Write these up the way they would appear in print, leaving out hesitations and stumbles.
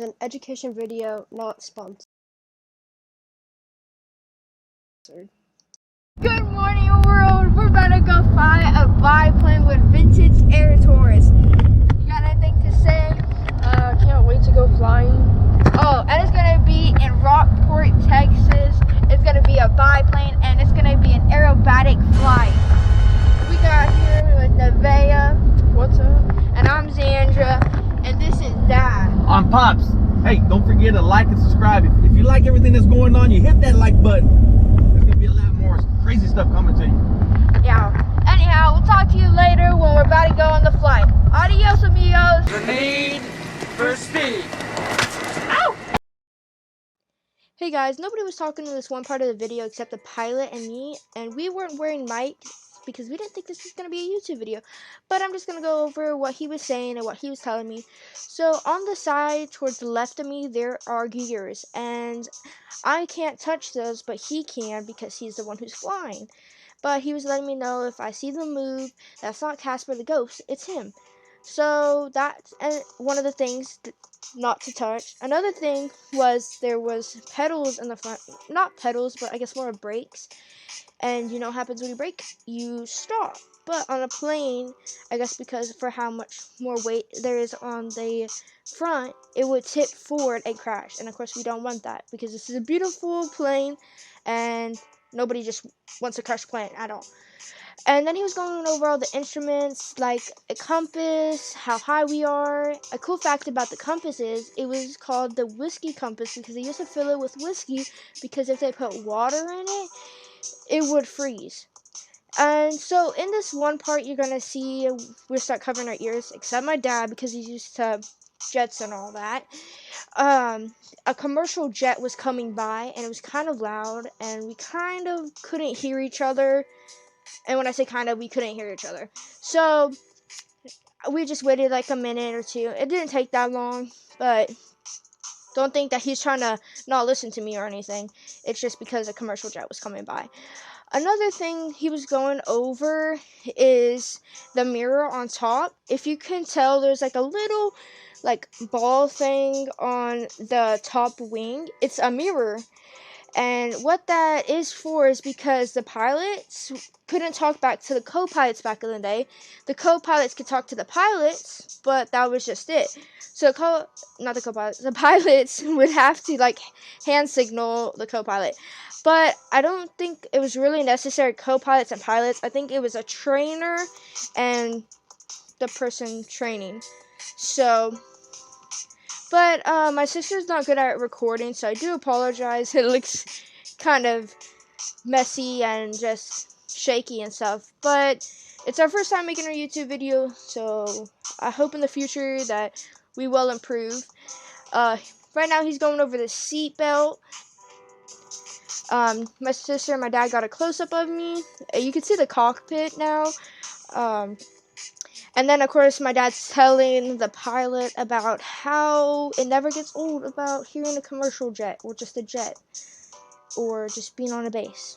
An education video, not sponsored. Good morning, world. We're about to go fly a biplane with vintage Air Taurus. You got anything to say? Can't wait to go flying. Oh, and it's gonna be in Rockport, Texas. It's gonna be a biplane, and it's gonna be an aerobatic flight. We got here with Nevaeh. What's up? And I'm Zandra, and this is Dad. I'm Pops. Hey, don't forget to like and subscribe. If you like everything that's going on, you hit that like button. There's gonna be a lot more crazy stuff coming to you. Yeah. Anyhow, we'll talk to you later when we're about to go on the flight. Adios, amigos. The need for speed. Ow! Hey guys, nobody was talking in this one part of the video except the pilot and me, and we weren't wearing mics because we didn't think this was going to be a YouTube video. But I'm just going to go over what he was saying and what he was telling me. So on the side towards the left of me, there are gears, and I can't touch those, but he can because he's the one who's flying. But he was letting me know if I see them move, that's not Casper the ghost, it's him. So that's one of the things not to touch. Another thing was there was pedals in the front, not pedals, but I guess more brakes. And you know what happens when you brake? You stop. But on a plane, I guess because for how much more weight there is on the front, it would tip forward and crash. And of course we don't want that because this is a beautiful plane and nobody just wants to crash a plane at all. And then he was going over all the instruments, like a compass, how high we are. A cool fact about the compass is it was called the whiskey compass because they used to fill it with whiskey because if they put water in it, it would freeze. And so in this one part, you're going to see we start covering our ears, except my dad because he's used to jets and all that. A commercial jet was coming by and it was kind of loud and we kind of couldn't hear each other. And when I say kind of, we couldn't hear each other. So we just waited like a minute or two. It didn't take that long, but don't think that he's trying to not listen to me or anything. It's just because a commercial jet was coming by. Another thing he was going over is the mirror on top. If you can tell, there's like a little like ball thing on the top wing. It's a mirror. And what that is for is because the pilots couldn't talk back to the co-pilots back in the day. The co-pilots could talk to the pilots, but that was just it. So the pilots would have to like hand signal the co-pilot. But I don't think it was really necessary co-pilots and pilots. I think it was a trainer and the person training. So but my sister's not good at recording, so I do apologize. It looks kind of messy and just shaky and stuff. But it's our first time making a YouTube video, so I hope in the future that we will improve. Right now he's going over the seat belt. My sister and my dad got a close-up of me. You can see the cockpit now. And then, of course, my dad's telling the pilot about how it never gets old about hearing a commercial jet, or just a jet, or just being on a base.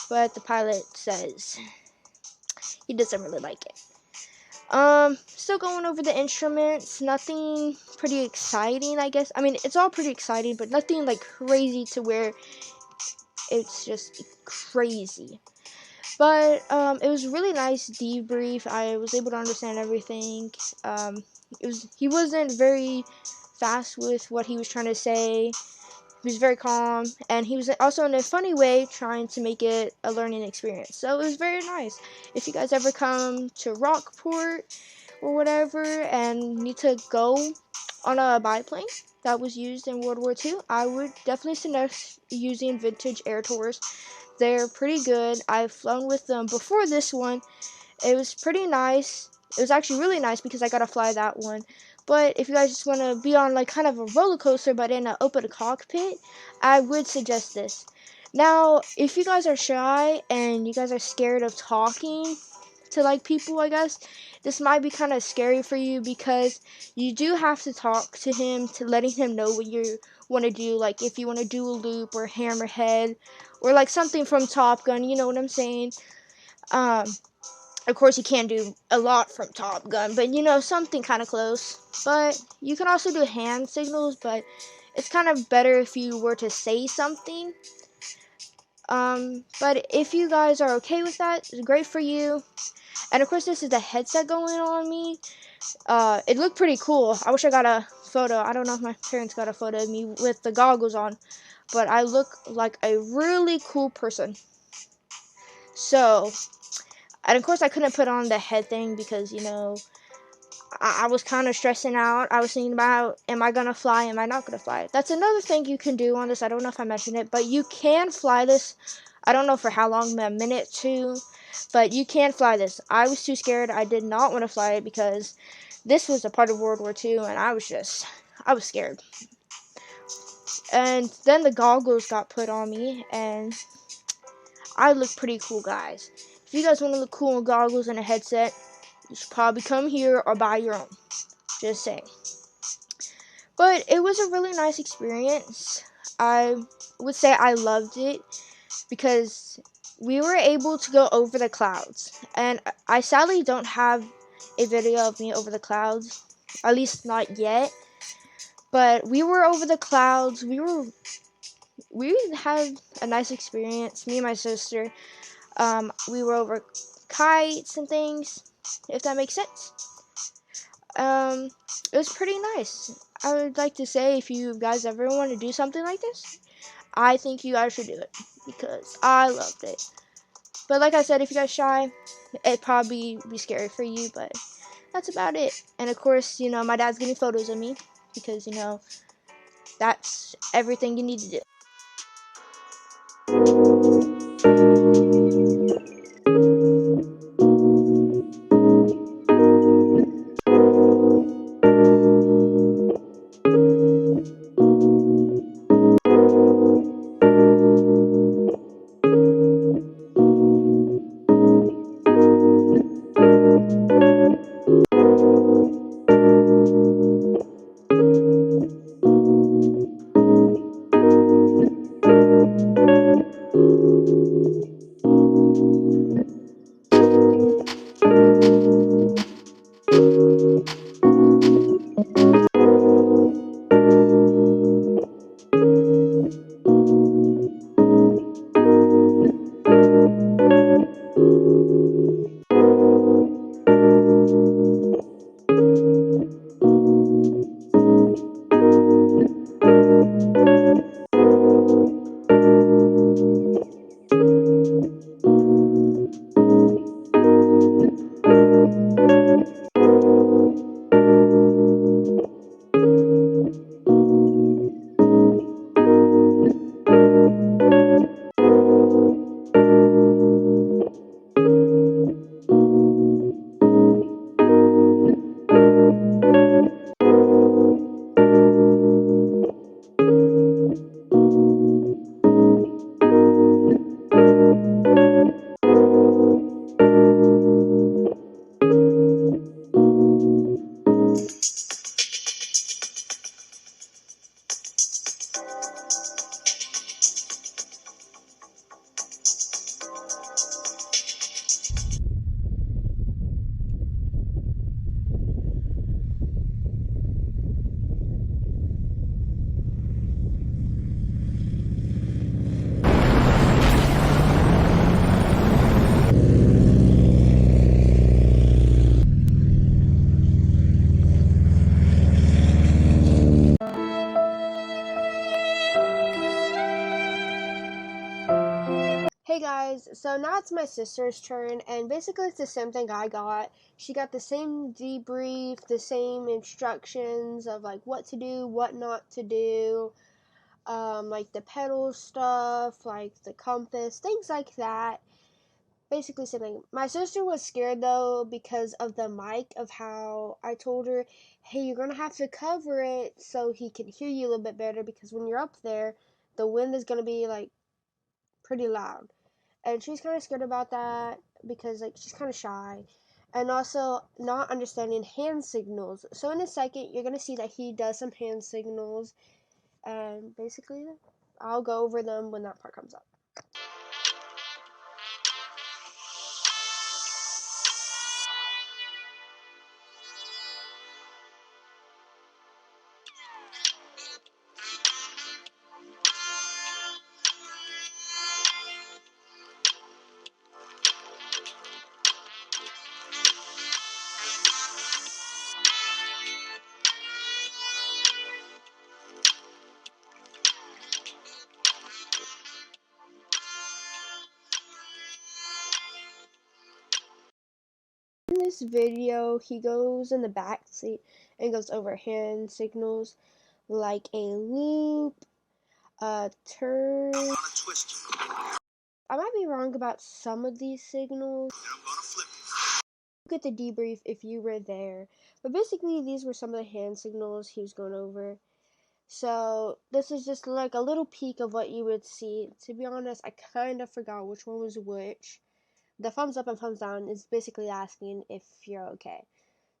But the pilot says he doesn't really like it. Still going over the instruments. Nothing pretty exciting, I guess. I mean, it's all pretty exciting, but nothing, like, crazy to where it's just crazy. But it was really nice debrief. I was able to understand everything. He wasn't very fast with what he was trying to say. He was very calm, and he was also in a funny way trying to make it a learning experience. So it was very nice. If you guys ever come to Rockport or whatever and need to go on a biplane that was used in World War II, I would definitely suggest using vintage Air Taurus. They're pretty good. I've flown with them before this one. It was pretty nice. It was actually really nice because I got to fly that one. But if you guys just want to be on like kind of a roller coaster but in an open cockpit, I would suggest this. Now, if you guys are shy and you guys are scared of talking to like people, I guess, this might be kind of scary for you because you do have to talk to him to letting him know what you want to do. Like if you want to do a loop or hammerhead or like something from Top Gun, you know what I'm saying. Of course, you can't do a lot from Top Gun, but you know, something kind of close. But you can also do hand signals, but it's kind of better if you were to say something. But if you guys are okay with that, it's great for you. And of course, this is the headset going on me. It looked pretty cool. I wish I got a photo. I don't know if my parents got a photo of me with the goggles on, but I look like a really cool person. So, and of course I couldn't put on the head thing because, you know, I was kind of stressing out. I was thinking about, am I going to fly? Am I not going to fly? That's another thing you can do on this. I don't know if I mentioned it, but you can fly this. I don't know for how long, a minute, two, but you can fly this. I was too scared. I did not want to fly it because this was a part of World War II, and I was scared. And then the goggles got put on me, and I look pretty cool, guys. If you guys want to look cool in goggles and a headset, you should probably come here or buy your own. Just saying. But it was a really nice experience. I would say I loved it because we were able to go over the clouds. And I sadly don't have a video of me over the clouds, at least not yet. But we were over the clouds. We had a nice experience. Me and my sister. We were over kites and things, if that makes sense. It was pretty nice. I would like to say, if you guys ever want to do something like this, I think you guys should do it because I loved it. But like I said, if you guys shy, it'd probably be scary for you, but that's about it. And of course, you know, my dad's getting photos of me because, you know, that's everything you need to do. Hey guys, so now it's my sister's turn, and basically it's the same thing I got. She got the same debrief, the same instructions of like what to do, what not to do, like the pedal stuff, like the compass, things like that. Basically same thing. My sister was scared though because of the mic, of how I told her, hey, you're gonna have to cover it so he can hear you a little bit better, because when you're up there, the wind is gonna be like pretty loud. And she's kind of scared about that because like she's kind of shy, and also not understanding hand signals. So in a second you're gonna see that he does some hand signals, and basically I'll go over them when that part comes up. this video, he goes in the back seat and goes over hand signals like a loop, a turn. I might be wrong about some of these signals. Look at the debrief if you were there. But basically, these were some of the hand signals he was going over. So this is just like a little peek of what you would see. To be honest, I kind of forgot which one was which. The thumbs up and thumbs down is basically asking if you're okay.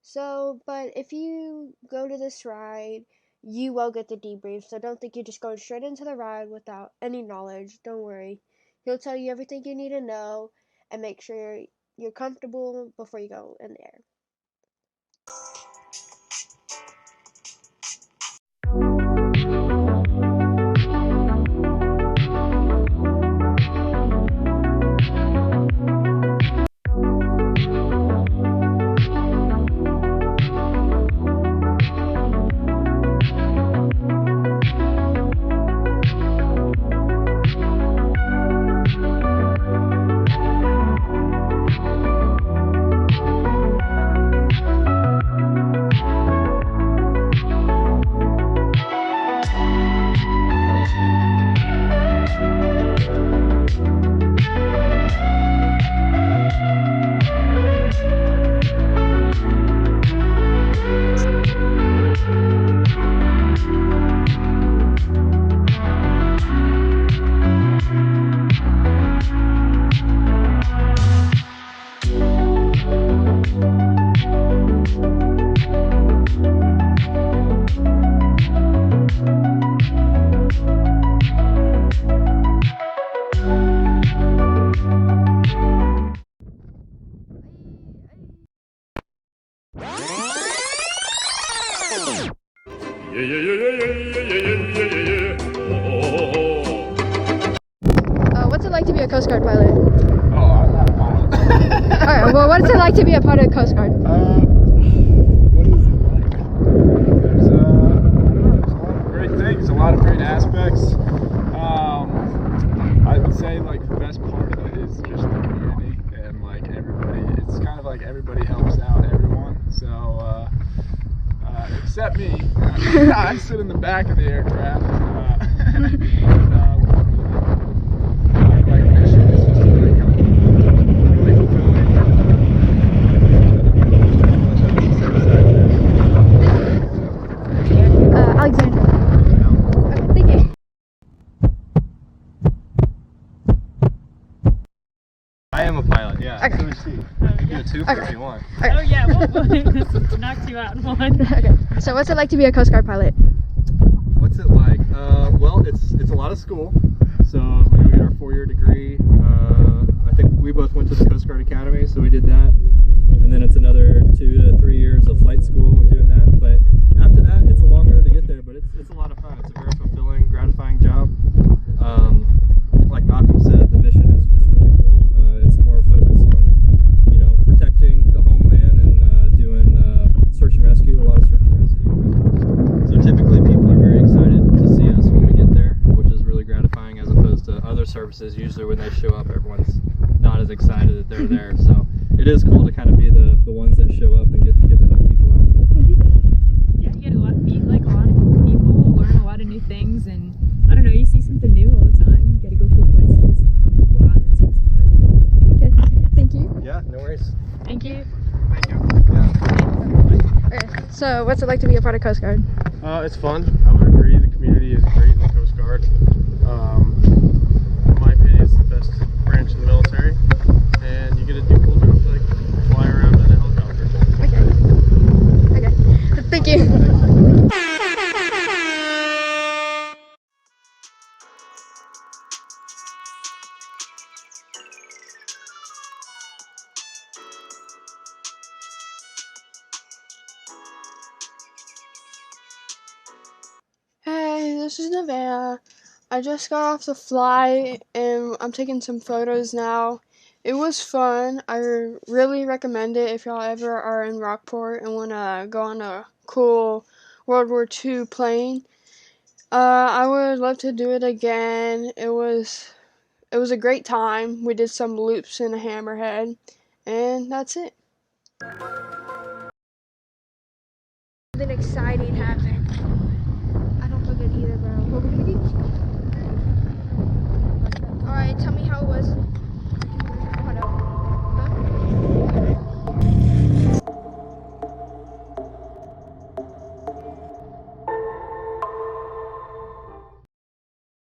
So, but if you go to this ride, you will get the debrief. So don't think you're just going straight into the ride without any knowledge. Don't worry. He'll tell you everything you need to know and make sure you're comfortable before you go in there. What's it like to be a Coast Guard pilot? Oh, I'm not a pilot. Alright, well, what's it like to be a part of the Coast Guard? What is it like? There's, I don't know, there's a lot of great things, a lot of great aspects. I would say, like, the best part of it is just the community and, like, everybody. It's kind of like everybody helps out everyone. So, except me. I sit in the back of the aircraft. Alexander. Okay, thank you. I am a pilot, yeah. Okay. So is she. You can do a twofer Okay. if you want. Oh yeah, we'll knock you out in one. Okay. So what's it like to be a Coast Guard pilot? What's it like? Well, it's a lot of school. So we go get our 4-year degree. I think we both went to the Coast Guard Academy, so we did that. And then it's another 2 to 3 years of flight school and doing that. But after that, it's a long road to get there. But it's a lot of fun. It's a very fulfilling, gratifying job. Like Malcolm said, the mission is really cool. It's more focused on, you know, protecting the homeland and doing search and rescue, a lot of search and rescue. So typically people are very excited to see us when we get there, which is really gratifying as opposed to other services. Usually when they show up, everyone's not as excited that they're there. So it is cool to kind of be the ones that show up and get to help people out. Yeah, you get to meet like a lot of cool people, learn a lot of new things, and I don't know, you see something new all the time. You get to go cool places and help people out. It's hard. Okay, thank you. Yeah, no worries. Thank you. Thank you. Okay, so what's it like to be a part of Coast Guard? It's fun. I would agree. The community is great in the Coast Guard. In my opinion, it's the best branch in the military, and you get to do cool jobs like fly around in a helicopter. Okay. Okay. Thank you. Hey, this is Nevaeh. I just got off the flight and I'm taking some photos now. It was fun. I really recommend it if y'all ever are in Rockport and want to go on a cool World War II plane. I would love to do it again. It was a great time. We did some loops in a Hammerhead, and that's it. Something exciting happened. I don't feel good either, bro. But we're gonna be